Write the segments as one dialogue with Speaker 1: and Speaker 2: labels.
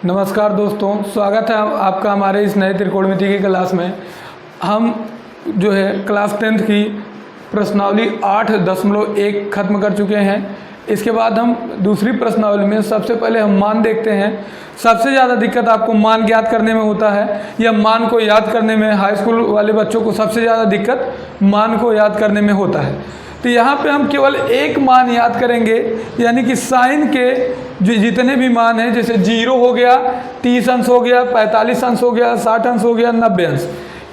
Speaker 1: नमस्कार दोस्तों, स्वागत है आपका हमारे इस नए त्रिकोणमिति की क्लास में। हम जो है क्लास 10th की प्रश्नावली 8.1 खत्म कर चुके हैं। इसके बाद हम दूसरी प्रश्नावली में सबसे पहले हम मान देखते हैं। सबसे ज़्यादा दिक्कत आपको मान ज्ञात करने में होता है या मान को याद करने में। हाई स्कूल वाले बच्चों को सबसे ज़्यादा दिक्कत मान को याद करने में होता है। तो यहाँ पे हम केवल एक मान याद करेंगे, यानी कि साइन के जो जितने भी मान हैं, जैसे 0 हो गया, 30 अंश हो गया, 45 अंश हो गया, 60 अंश हो गया, 90 अंश,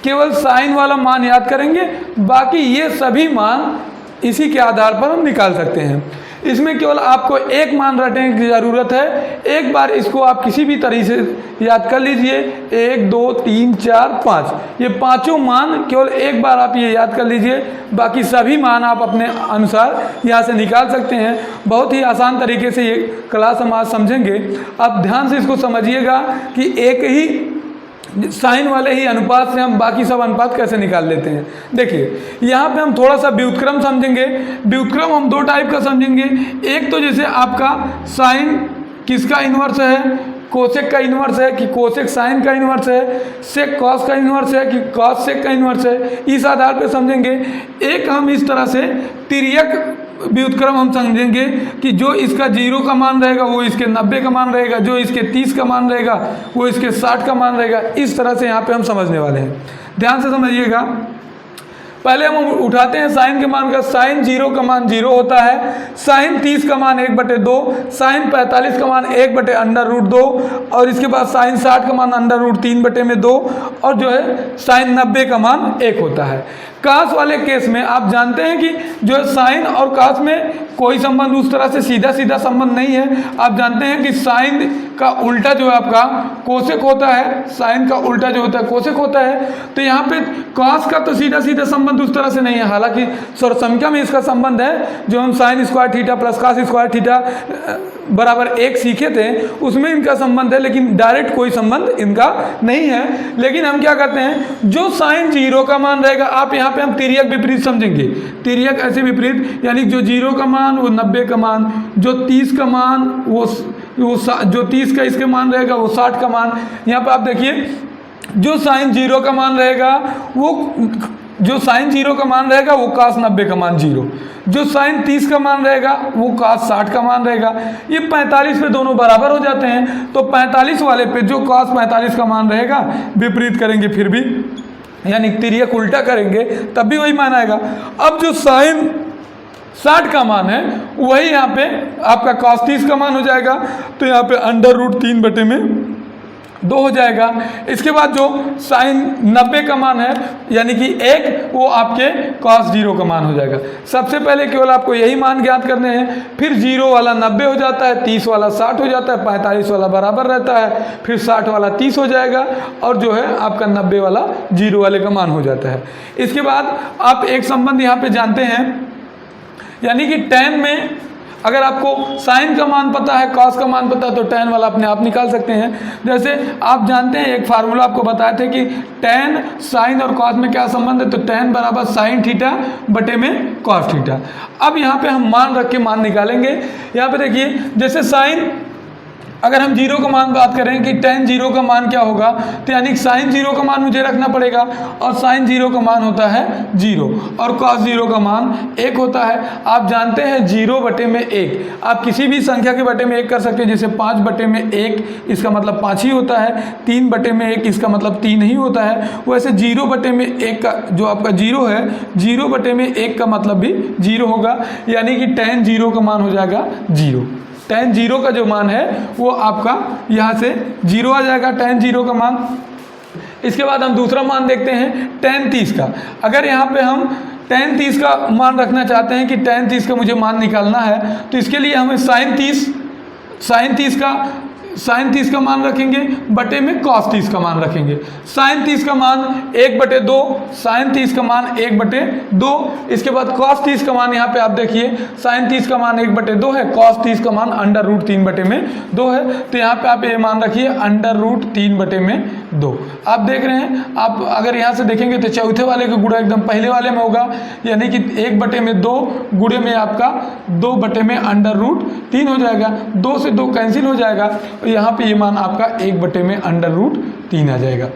Speaker 1: केवल साइन वाला मान याद करेंगे। बाकी ये सभी मान इसी के आधार पर हम निकाल सकते हैं। इसमें केवल आपको एक मान रटने की ज़रूरत है। एक बार इसको आप किसी भी तरीके से याद कर लीजिए। 1 2 3 4 5, ये पांचों मान केवल एक बार आप ये याद कर लीजिए। बाकी सभी मान आप अपने अनुसार यहाँ से निकाल सकते हैं। बहुत ही आसान तरीके से ये क्लास हम आज समझेंगे। आप ध्यान से इसको समझिएगा कि एक ही साइन वाले ही अनुपात से हम बाकी सब अनुपात कैसे निकाल लेते हैं। देखिए, यहाँ पे हम थोड़ा सा व्युत्क्रम समझेंगे। व्युत्क्रम हम दो टाइप का समझेंगे। एक तो जैसे आपका साइन किसका इन्वर्स है, कोसेक का इन्वर्स है कि कोसेक साइन का इन्वर्स है, सेक कॉस का इन्वर्स है कि कॉस सेक का इन्वर्स है, इस आधार पर समझेंगे। एक हम इस तरह से तिर्यक व्युत्क्रम हम समझेंगे कि जो इसका 0 का मान रहेगा वो इसके 90 का मान रहेगा, जो इसके 30 का मान रहेगा वो इसके 60 का मान रहेगा। इस तरह से यहाँ पे हम समझने वाले हैं। ध्यान से समझिएगा। पहले हम उठाते हैं साइन के मान का। साइन 0 का मान 0 होता है, साइन 30 का मान 1/2, साइन 45 का मान 1/√2 और इसके बाद साइन 60 का मान √3/2 और जो है साइन 90 का मान 1 होता है। कास वाले केस में आप जानते हैं कि जो साइन और कास में कोई संबंध उस तरह से सीधा सीधा संबंध नहीं है। आप जानते हैं कि साइन का उल्टा जो है आपका कोसेक होता है, साइन का उल्टा जो होता है कोसेक होता है। तो यहाँ पे कास का तो सीधा सीधा संबंध उस तरह से नहीं है। हालांकि सर्वसंख्या में इसका संबंध है, जो हम sine square theta plus cos square theta बराबर 1 सीखे थे उसमें इनका संबंध है, लेकिन डायरेक्ट कोई संबंध इनका नहीं है। लेकिन हम क्या करते हैं, जो साइन 0 का मान रहेगा, आप यहाँ पे हम तिर्यक विपरीत समझेंगे। तिर्यक ऐसे विपरीत, यानी जो 0 का मान वो 90 का मान, जो 30 का मान वो जो 30 का इसके मान रहेगा वो 60 का मान। यहाँ पे आप देखिए, जो साइन 0 का मान रहेगा जो साइन 0 का मान रहेगा वो कास 90 का मान 0, जो साइन 30 का मान रहेगा वो कास 60 का मान रहेगा। ये 45 पे दोनों बराबर हो जाते हैं। तो 45 वाले पे जो कास 45 का मान रहेगा विपरीत करेंगे फिर भी, यानी तिर्यक उल्टा करेंगे तब भी वही मान आएगा। अब जो साइन 60 का मान है वही यहाँ पे आपका cos 30 का मान हो जाएगा। तो यहाँ पे √3/2 हो जाएगा। इसके बाद जो साइन 90 का मान है यानी कि 1, वो आपके cos 0 का मान हो जाएगा। सबसे पहले केवल आपको यही मान ज्ञात करने हैं। फिर 0 वाला 90 हो जाता है, 30 वाला 60 हो जाता है, 45 वाला बराबर रहता है, फिर 60 वाला 30 हो जाएगा और जो है आपका 90 वाला 0 वाले का मान हो जाता है। इसके बाद आप एक संबंध यहाँ पे जानते हैं, यानी कि tan में अगर आपको साइन का मान पता है, कॉस का मान पता है, तो tan वाला अपने आप निकाल सकते हैं। जैसे आप जानते हैं, एक फार्मूला आपको बताए थे कि tan साइन और कॉस में क्या संबंध है, तो tan बराबर साइन थीटा बटे में कॉस थीटा। अब यहाँ पे हम मान रख के मान निकालेंगे। यहाँ पे देखिए, जैसे साइन अगर हम 0 का मान बात करें कि tan 0 का मान क्या होगा, तो यानी साइन 0 का मान मुझे रखना पड़ेगा और साइन 0 का मान होता है 0 और cos 0 का मान 1 होता है। आप जानते हैं 0/1, आप किसी भी संख्या के बटे में 1 कर सकते हैं। जैसे 5/1 इसका मतलब 5 ही होता है, 3/1 इसका मतलब 3 ही होता है। वैसे 0/1 का जो आपका 0 है, 0/1 का मतलब भी 0 होगा, यानी कि tan 0 का मान हो जाएगा 0। tan 0 का जो मान है वो आपका यहाँ से 0 आ जाएगा, tan 0 का मान। इसके बाद हम दूसरा मान देखते हैं tan 30 का। अगर यहाँ पे हम tan 30 का मान रखना चाहते हैं कि tan 30 का मुझे मान निकालना है, तो इसके लिए हमें साइन 30 का मान रखेंगे बटे में cos 30 का मान रखेंगे। साइन 30 का मान 1/2, साइन 30 का मान 1/2। इसके बाद cos 30 का मान यहाँ पे आप देखिए, साइन 30 का मान 1/2 है, cos 30 का मान √3/2 है। तो यहाँ पे आप ये मान रखिए √3/2 2। आप देख रहे हैं, आप अगर यहाँ से देखेंगे तो चौथे वाले का गुणा एकदम पहले वाले में होगा, यानी कि 1/2 गुणे में आपका 2/√3 हो जाएगा। 2 से 2 कैंसिल हो जाएगा और यहाँ पे ये मान आपका 1/√3 आ जाएगा।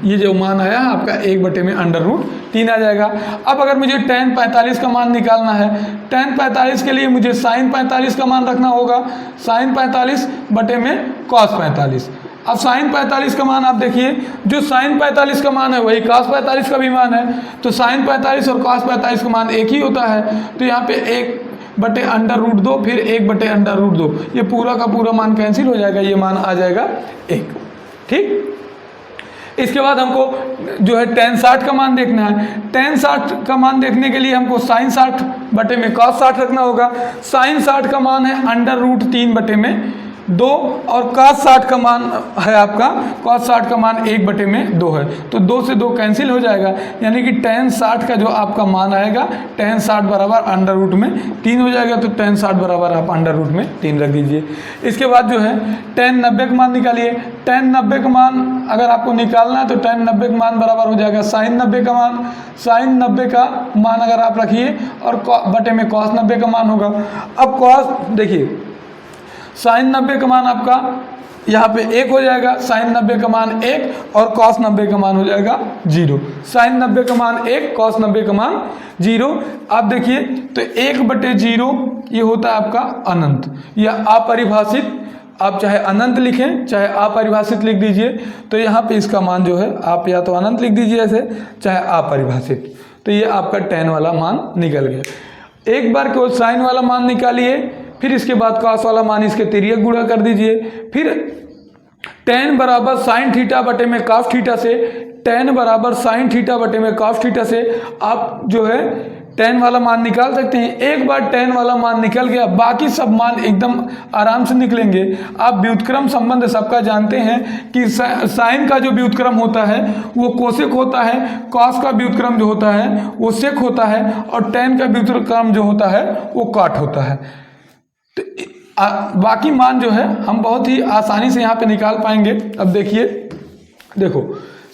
Speaker 1: ये जो मान आया है आपका 1/√3 आ जाएगा। अब अगर मुझे tan 45 का मान निकालना है, tan 45 के लिए मुझे sin 45 का मान रखना होगा, sin 45 बटे में cos 45। अब sin 45 का मान आप देखिए, जो sin 45 का मान है वही cos 45 का भी मान है, तो sin 45 और cos 45 का मान एक ही होता है। तो यहाँ पे 1/√2 फिर 1/√2, ये पूरा का पूरा मान कैंसिल हो जाएगा, ये मान आ जाएगा 1। ठीक, इसके बाद हमको जो है tan 60 का मान देखना है। tan 60 का मान देखने के लिए हमको sin 60 बटे में cos 60 रखना होगा। sin 60 का मान है √3 बटे में 2 और cos 60 का मान है आपका, cos 60 का मान 1/2 है, तो 2 से 2 कैंसिल हो जाएगा, यानी कि tan 60 का जो आपका मान आएगा tan 60 बराबर √3 हो जाएगा। तो tan 60 बराबर आप √3 रख दीजिए। इसके बाद जो है tan 90 का मान निकालिए। tan 90 का मान अगर आपको निकालना है तो tan 90 का मान बराबर हो जाएगा sin 90 का मान। sin 90 का मान अगर आप रखिए और बटे में cos 90 का मान होगा। अब cos देखिए, sin 90 का मान आपका यहाँ पे 1 हो जाएगा, sin 90 का मान 1 और cos 90 का मान हो जाएगा 0। sin 90 का मान 1, cos 90 का मान 0। आप देखिए तो 1/0 ये होता है आपका अनंत या अपरिभाषित। आप चाहे अनंत लिखें चाहे अपरिभाषित लिख दीजिए, तो यहाँ पे इसका मान जो है आप या तो अनंत लिख दीजिए ऐसे, चाहे अपरिभाषित। तो ये आपका tan वाला मान निकल गया। एक बार केवल sin वाला मान निकालिए, फिर इसके बाद cos वाला मान इसके तिर्यक गुणा कर दीजिए। फिर tan बराबर sin थीटा बटे में cos थीटा से, tan बराबर sin थीटा बटे में cos थीटा से आप जो है tan वाला मान निकाल सकते हैं। एक बार tan वाला मान निकल गया, बाकी सब मान एकदम आराम से निकलेंगे। आप व्युत्क्रम संबंध सबका जानते हैं कि sin का जो व्युत्क्रम होता है वो कोसेक होता है, cos का व्युत्क्रम जो होता है वो सेक होता है और tan का व्युत्क्रम जो होता है वो काट होता है। तो बाकी मान जो है हम बहुत ही आसानी से यहाँ पे निकाल पाएंगे। अब देखिए, देखो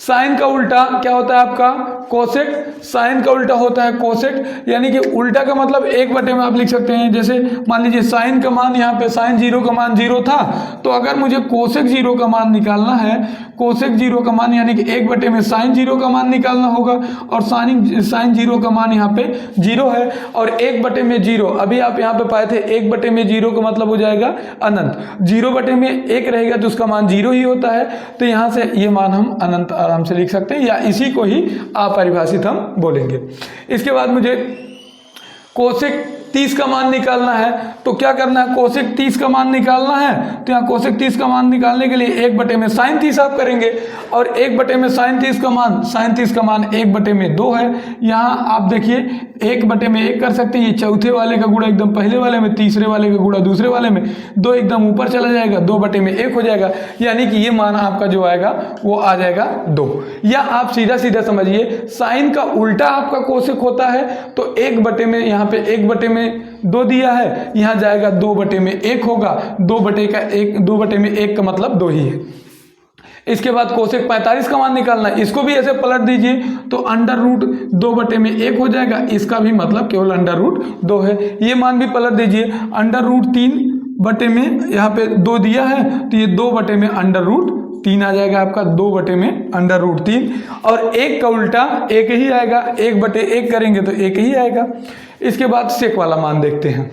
Speaker 1: साइन का उल्टा क्या होता है आपका कोसेक, साइन का उल्टा होता है कोसेक, यानी कि उल्टा का मतलब 1/में आप लिख सकते हैं। जैसे मान लीजिए साइन का मान यहाँ पे साइन 0 का मान 0 था, तो अगर मुझे कोसेक 0 का मान निकालना है, कोसेक 0 का मान यानी कि 1/में साइन 0 का मान निकालना होगा, और साइन 0 का मान यहाँ पे 0 है और 1/में 0, अभी आप यहाँ पे पाए थे 1/में 0 का मतलब हो जाएगा अनंत, 0/में 1 रहेगा तो उसका मान 0 ही होता है। तो यहाँ से ये मान हम अनंत आराम से लिख सकते हैं, या इसी को ही अपरिभाषित हम बोलेंगे। इसके बाद मुझे कोसेक 30 का मान निकालना है, तो क्या करना है, कोसेक 30 का मान निकालना है तो यहाँ कोसेक 30 का मान निकालने के लिए 1/में साइन 30 आप करेंगे, और 1/में साइन 30 का मान 1/में 2 है। यहाँ आप देखिए 1/में 1 कर सकते हैं, ये चौथे वाले का गुणा एकदम पहले वाले में, तीसरे वाले का गुणा दूसरे वाले में, 2 एकदम ऊपर चला जाएगा, 2/में 1 हो जाएगा, यानी कि ये मान आपका जो आएगा वो आ जाएगा 2। या आप सीधा सीधा समझिए, साइन का उल्टा आपका कोसेक होता है, तो 1/में यहाँ पे 1/में 2 दिया है, यहाँ जाएगा 2/में 1 होगा, 2/में 1 का मतलब 2 ही है। इसके बाद कोसेक 45 का मान निकालना है, इसको भी ऐसे पलट दीजिए तो √2/में 1 हो जाएगा, इसका भी मतलब केवल √2 है। ये मान भी पलट दीजिए, √3/में यहाँ पे 2 दिया है तो ये 2/में √3 आ जाएगा आपका, 2/में √3, और 1 का उल्टा 1 ही आएगा, 1/1 करेंगे तो 1 ही आएगा। इसके बाद सेक वाला मान देखते हैं।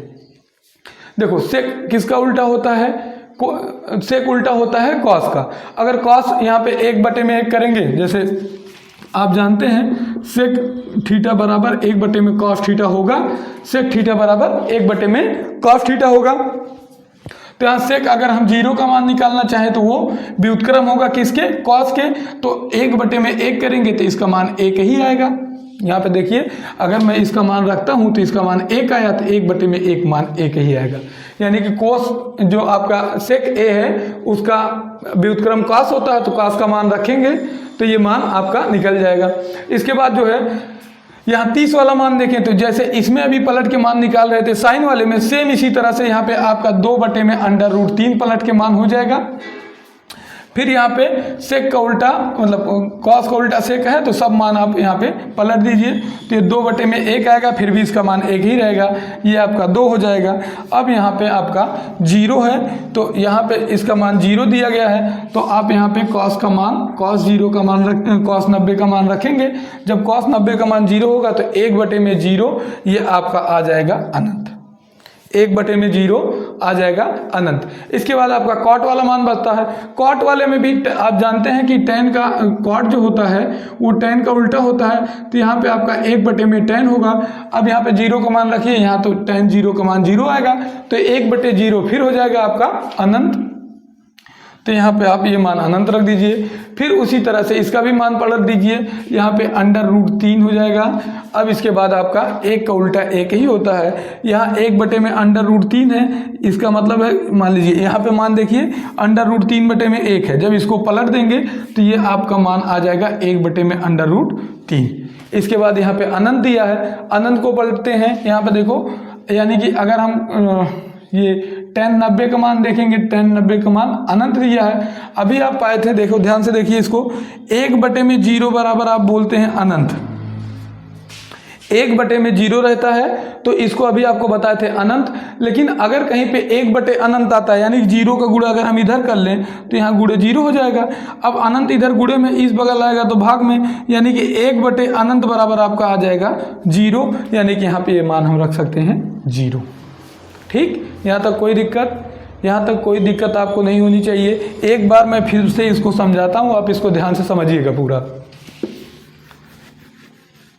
Speaker 1: देखो सेक किसका उल्टा होता है, सेक उल्टा होता है कॉस का। अगर कॉस यहाँ पे 1/में 1 करेंगे, जैसे आप जानते हैं सेक थीटा बराबर 1/में कॉस थीटा होगा, सेक थीटा बराबर 1/में कॉस थीटा होगा। तो यहाँ सेक अगर हम 0 का मान निकालना चाहें तो वो व्युत्क्रम होगा किसके, कॉस के, तो 1/में 1 करेंगे तो इसका मान 1 ही आएगा। यहाँ पे देखिए अगर मैं इसका मान रखता हूँ तो इसका मान 1 आया, तो 1/में 1 मान 1 ही आएगा, यानी कि कोस जो आपका सेक ए है उसका व्युत्क्रम कॉस होता है, तो कॉस का मान रखेंगे तो ये मान आपका निकल जाएगा। इसके बाद जो है यहाँ 30 वाला मान देखें, तो जैसे इसमें अभी पलट के मान निकाल रहे थे साइन वाले में, सेम इसी तरह से यहाँ पे आपका 2/में √3 पलट के मान हो जाएगा। फिर यहाँ पे सेक का उल्टा मतलब कॉस का उल्टा सेक है, तो सब मान आप यहाँ पे पलट दीजिए, तो ये 2/1 आएगा, फिर भी इसका मान 1 ही रहेगा, ये आपका 2 हो जाएगा। अब यहाँ पे आपका 0 है, तो यहाँ पे इसका मान 0 दिया गया है, तो आप यहाँ पे cos 90 का मान रखेंगे। जब cos 90 का मान 0 होगा तो 1/0 ये आपका आ जाएगा अनंत, 1/0 आ जाएगा अनंत। इसके बाद आपका कॉट वाला मान बचता है। कॉट वाले में भी आप जानते हैं कि tan का कॉट जो होता है वो tan का उल्टा होता है, तो यहाँ पे आपका 1/tan होगा। अब यहाँ पे 0 का मान रखिए, यहाँ तो tan 0 का मान 0 आएगा, तो 1/0 फिर हो जाएगा आपका अनंत, तो यहाँ पे आप ये मान अनंत रख दीजिए। फिर उसी तरह से इसका भी मान पलट दीजिए, यहाँ पे √3 हो जाएगा। अब इसके बाद आपका 1 का उल्टा 1 ही होता है, यहाँ 1/√3 है, इसका मतलब है मान लीजिए यहाँ पे मान देखिए √3/1 है, जब इसको पलट देंगे तो ये आपका मान आ जाएगा 1/√3। इसके बाद यहाँ पे अनंत दिया है, अनंत को पलटते हैं, यहाँ पे देखो, यानी कि अगर हम ये tan 90 का मान देखेंगे, tan 90 का मान अनंत दिया है। अभी आप पाए थे, देखो ध्यान से देखिए इसको, 1/0 बराबर आप बोलते हैं अनंत, 1/0 रहता है, तो इसको अभी आपको बताए थे अनंत। लेकिन अगर कहीं पे 1/अनंत आता है, यानी 0 का गुणा अगर हम इधर कर लें तो यहाँ गुणे 0 हो जाएगा। अब अनंत इधर गुणे में इस बगल आएगा तो भाग में, यानी कि 1/अनंत बराबर आपका आ जाएगा 0, यानी कि यहाँ पे ये मान हम रख सकते हैं 0। ठीक, यहाँ तक कोई दिक्कत आपको नहीं होनी चाहिए। एक बार मैं फिर से इसको समझाता हूँ, आप इसको ध्यान से समझिएगा पूरा,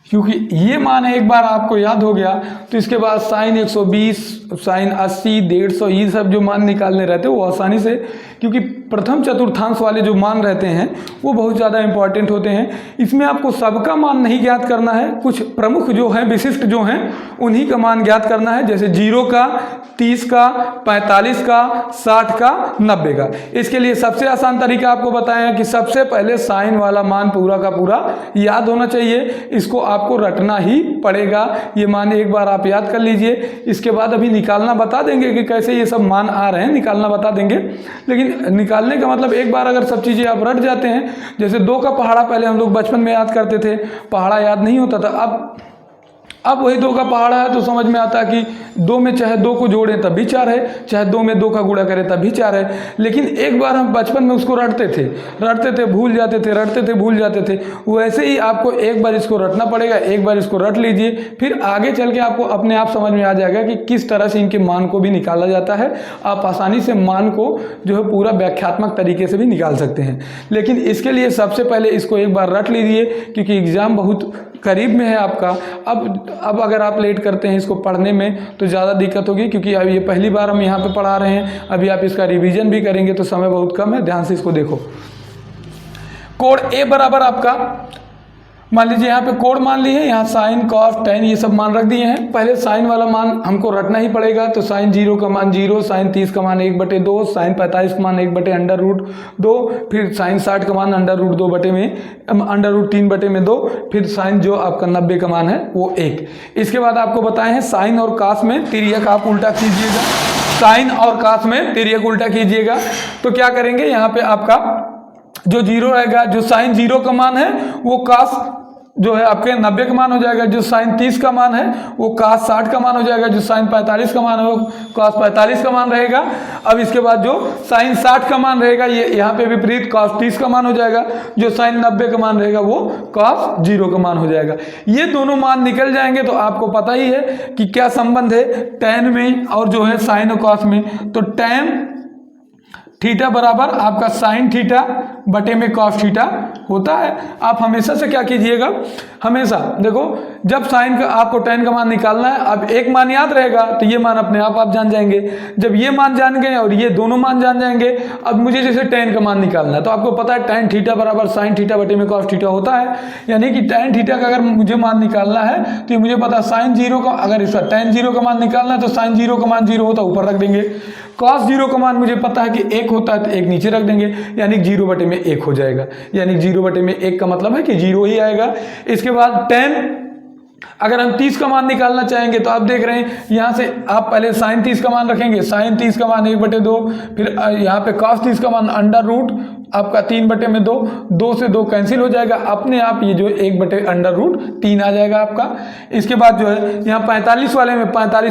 Speaker 1: क्योंकि ये मान एक बार आपको याद हो गया तो इसके बाद साइन 120, साइन 80, 150 ये सब जो मान निकालने रहते हैं वो आसानी से, क्योंकि प्रथम चतुर्थांश वाले जो मान रहते हैं वो बहुत ज़्यादा इंपॉर्टेंट होते हैं। इसमें आपको सबका मान नहीं ज्ञात करना है, कुछ प्रमुख जो हैं, विशिष्ट जो हैं, उन्हीं का मान ज्ञात करना है, जैसे 0 का, 30 का, 45 का, 60 का, 90 का। इसके लिए सबसे आसान तरीका आपको बताया कि सबसे पहले साइन वाला मान पूरा का पूरा याद होना चाहिए, इसको आपको रटना ही पड़ेगा। ये मान एक बार आप याद कर लीजिए, इसके बाद अभी निकालना बता देंगे कि कैसे ये सब मान आ रहे हैं, निकालना बता देंगे। लेकिन निकालने का मतलब एक बार अगर सब चीज़ें आप रट जाते हैं, जैसे 2 का पहाड़ा पहले हम लोग बचपन में याद करते थे, पहाड़ा याद नहीं होता था, अब वही 2 का पहाड़ा है तो समझ में आता है कि 2 में चाहे 2 को जोड़ें तब भी 4 है, चाहे 2 में 2 का गुणा करें तब भी 4 है। लेकिन एक बार हम बचपन में उसको रटते थे भूल जाते थे, रटते थे भूल जाते थे। वैसे ही आपको एक बार इसको रटना पड़ेगा, एक बार इसको रट लीजिए, फिर आगे चल के आपको अपने आप समझ में आ जाएगा कि किस तरह से इनके मान को भी निकाला जाता है। आप आसानी से मान को जो है पूरा व्याख्यात्मक तरीके से भी निकाल सकते हैं। लेकिन इसके लिए सबसे पहले इसको एक बार रट लीजिए, क्योंकि एग्ज़ाम बहुत करीब में है आपका। अब अगर आप लेट करते हैं इसको पढ़ने में तो ज़्यादा दिक्कत होगी, क्योंकि अब ये पहली बार हम यहाँ पे पढ़ा रहे हैं। अभी आप इसका रिवीजन भी करेंगे तो समय बहुत कम है, ध्यान से इसको देखो। कोण ए बराबर आपका, मान लीजिए यहाँ पे कोण मान लिए, यहाँ साइन कॉस टेन ये सब मान रख दिए हैं। पहले साइन वाला मान हमको रटना ही पड़ेगा, तो साइन 0 का मान 0, साइन 30 का मान 1/2, साइन 45 का मान 1/√2, फिर साइन 60 का मान √3/2, फिर साइन जो आपका 90 का मान है वो 1। इसके बाद आपको बताए हैं साइन और कास में तिर्यक आप उल्टा कीजिएगा, साइन और कास में तिर्यक उल्टा कीजिएगा। तो क्या करेंगे, यहाँ पे आपका जो 0 रहेगा, जो साइन 0 का मान है वो कास जो है आपके 90 का मान हो जाएगा, जो साइन 30 का मान है वो कास 60 का मान हो जाएगा, जो साइन 45 का मान है वो कास 45 का मान रहेगा। अब इसके बाद जो साइन 60 का मान रहेगा ये यहाँ पे विपरीत कास 30 का मान हो जाएगा, जो साइन 90 का मान रहेगा वो कास 0 का मान हो जाएगा। ये दोनों मान निकल जाएंगे तो आपको पता ही है कि क्या संबंध है टैन में और जो है साइन और कास में। तो टैन थीटा बराबर आपका साइन थीटा बटे में कॉस थीटा होता है। आप हमेशा से क्या कीजिएगा, हमेशा देखो जब साइन का आपको टैन का मान निकालना है, अब एक मान याद रहेगा तो ये मान अपने आप जान जाएंगे। जब ये मान जान गए और ये दोनों मान जान जाएंगे, अब मुझे जैसे टैन का मान निकालना है तो आपको पता है टैन थीटा बराबर साइन थीटा बटे में कॉस थीटा होता है। यानी कि टैन थीटा का अगर मुझे मान निकालना है तो मुझे पता है साइन 0 का, अगर इसका टैन 0 का मान निकालना है तो साइन 0 का मान 0 होता है ऊपर रख देंगे, कॉस 0 का मान मुझे पता है कि 1 होता है तो 1 नीचे रख देंगे, यानी 0 बटे में 1 हो जाएगा। यानी 0 बटे में 1 का मतलब है कि 0 ही आएगा। इसके बाद टैन अगर हम 30 का मान निकालना चाहेंगे तो आप देख रहे हैं यहाँ से आप पहले साइन 30 का मान रखेंगे, साइन 30 का मान 1/2, फिर यहाँ पे कॉस 30 का मान अंडर रूट आपका 3/2, 2 से 2 कैंसिल हो जाएगा, अपने आप ये जो 1/√3 आ जाएगा आपका। इसके बाद जो है यहाँ 45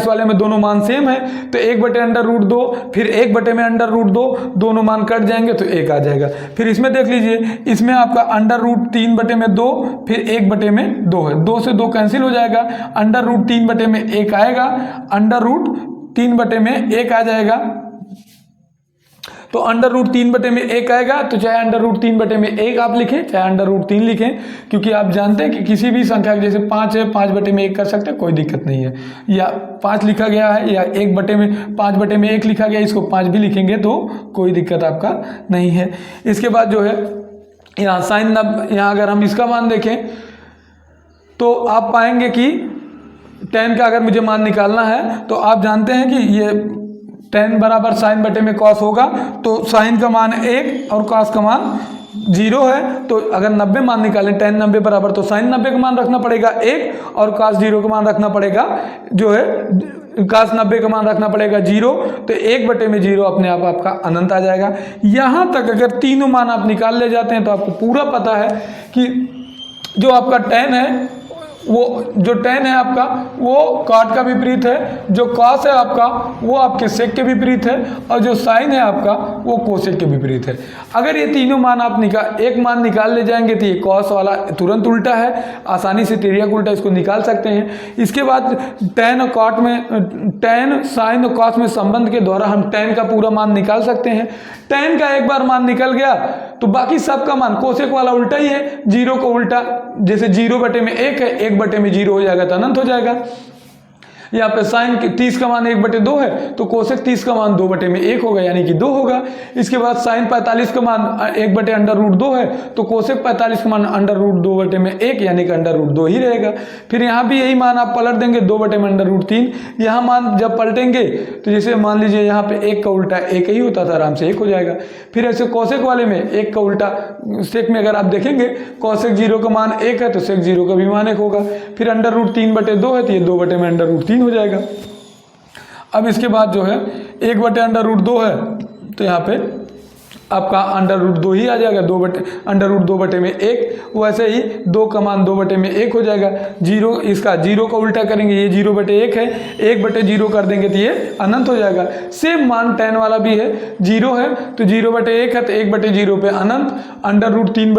Speaker 1: वाले में दोनों मान सेम है, तो 1/√2 फिर 1/√2 दोनों मान कट जाएंगे तो 1 आ जाएगा। फिर इसमें देख लीजिए, इसमें आपका √3/2 फिर 1/2 है, 2 से 2 कैंसिल हो जाएगा, √3/1 आएगा, √3/1 आ जाएगा। तो √3/1 आएगा, तो चाहे √3/1 आप लिखें चाहे √3 लिखें, क्योंकि आप जानते हैं कि किसी भी संख्या जैसे 5 है 5/1 कर सकते हैं, कोई दिक्कत नहीं है। या 5 लिखा गया है या 5/1 लिखा गया, इसको 5 भी लिखेंगे तो कोई दिक्कत आपका नहीं है। इसके बाद जो है यहाँ साइन यहाँ अगर हम इसका मान देखें तो आप पाएंगे कि tan का अगर मुझे मान निकालना है तो आप जानते हैं कि ये tan बराबर साइन बटे में कॉस होगा, तो साइन का मान 1 और कॉस का मान 0 है। तो अगर 90 मान निकालें, tan 90 बराबर, तो साइन 90 का मान रखना पड़ेगा 1 और कॉस 0 का मान रखना पड़ेगा जो है cos 90 का मान रखना पड़ेगा 0, तो 1/0 अपने आप आपका अनंत आ जाएगा। यहाँ तक अगर तीनों मान आप निकाल ले जाते हैं तो आपको पूरा पता है कि जो आपका tan है वो जो tan है आपका वो cot का विपरीत है, जो cos है आपका वो आपके sec के विपरीत है, और जो sin है आपका वो cosec के विपरीत है। अगर ये तीनों मान आप एक मान निकाल ले जाएंगे तो ये cos वाला तुरंत उल्टा है, आसानी से तिर्यक उल्टा इसको निकाल सकते हैं। इसके बाद tan और cot में tan sin और cos में संबंध के द्वारा हम tan का पूरा मान निकाल सकते हैं। tan का एक बार मान निकल गया तो बाकी सबका मान cosec वाला उल्टा ही है, 0 को उल्टा, जैसे 0/1 है 1/0 हो जाएगा तो अनंत हो जाएगा। यहाँ पे साइन 30 का मान 1/2 है तो कोसेक 30 का मान 2/1 होगा, यानी कि 2 होगा। इसके बाद साइन 45 का मान 1/√2 है तो कोसेक 45 का मान √2/1 यानी कि √2 ही रहेगा। फिर यहाँ भी यही मान आप पलट देंगे 2/√3। यहाँ मान जब पलटेंगे तो जैसे मान लीजिए यहाँ पे 1 का उल्टा 1 ही होता था, आराम से 1 हो जाएगा। फिर ऐसे कोसेक वाले में 1 का उल्टा सेक में अगर आप देखेंगे कोसेक 0 का मान 1 है तो सेक 0 का भी मान 1 होगा। फिर √3/2 है तो ये 2/√3 हो जाएगा। अब इसके बाद जो है 1/√2 है तो यहाँ पे आपका √2 ही आ जाएगा, √2/1। वैसे ही 2 का मान 2/1 हो जाएगा। 0 इसका 0 का उल्टा करेंगे, ये 0/1 है, 1/0 कर देंगे तो ये अनंत हो जाएगा। सेम मान tan वाला भी है, 0 है तो 0/1 है तो 1/0 पे अनंत, √3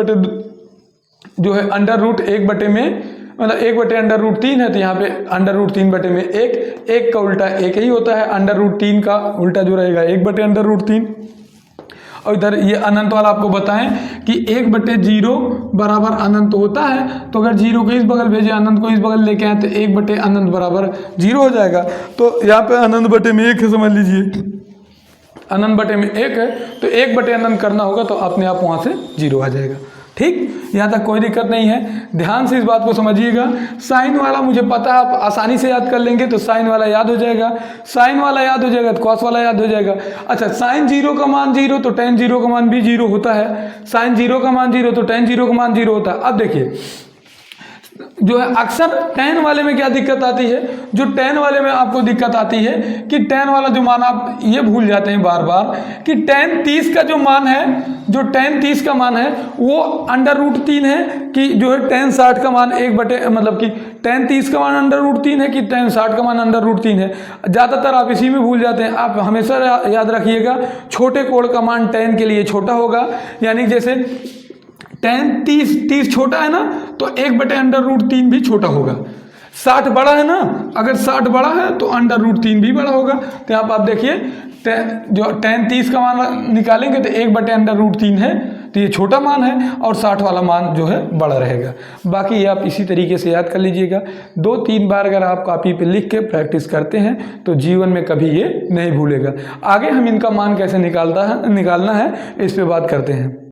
Speaker 1: जो है √1 में मतलब 1/√3 है तो यहाँ पे √3/1, 1 का उल्टा 1 ही होता है, √3 का उल्टा जो रहेगा 1/√3। और इधर ये अनंत वाला आपको बताएं कि 1/0 बराबर अनंत होता है, तो अगर 0 को इस बगल भेजे अनंत को इस बगल लेके आए तो 1/अनंत बराबर 0 हो जाएगा। तो यहाँ पे अनंत बटे में 1 है, समझ लीजिए अनंत बटे में 1 है तो 1/अनंत करना होगा तो अपने आप वहाँ से 0 आ जाएगा। ठीक, यहाँ तक कोई दिक्कत नहीं है। ध्यान से इस बात को समझिएगा। साइन वाला मुझे पता है आप आसानी से याद कर लेंगे, तो साइन वाला याद हो जाएगा, साइन वाला याद हो जाएगा तो कॉस वाला याद हो जाएगा। अच्छा, साइन 0 का मान 0 तो tan 0 का मान भी 0 होता है, साइन 0 का मान 0 तो tan 0 का मान 0 होता है। अब देखिए जो है अक्सर tan वाले में क्या दिक्कत आती है, जो tan वाले में आपको दिक्कत आती है कि tan वाला जो मान आप ये भूल जाते हैं बार बार कि tan 30 का जो मान है, जो tan 30 का मान है वो √3 है कि जो है tan 60 का मान मतलब कि tan 30 का मान √3 है कि tan 60 का मान √3 है। ज़्यादातर आप इसी में भूल जाते हैं। आप हमेशा याद रखिएगा छोटे कोण का मान tan के लिए छोटा होगा, यानी जैसे tan 30 छोटा है ना तो 1/√3 भी छोटा होगा। 60 बड़ा है ना, अगर 60 बड़ा है तो √3 भी बड़ा होगा। तो यहाँ पर आप देखिए जो tan 30 का मान निकालेंगे तो 1/√3 है तो ये छोटा मान है, और 60 वाला मान जो है बड़ा रहेगा। बाकी ये आप इसी तरीके से याद कर लीजिएगा। 2-3 बार अगर आप कॉपी पे लिख के प्रैक्टिस करते हैं तो जीवन में कभी ये नहीं भूलेगा। आगे हम इनका मान कैसे निकालना है इस पे बात करते हैं।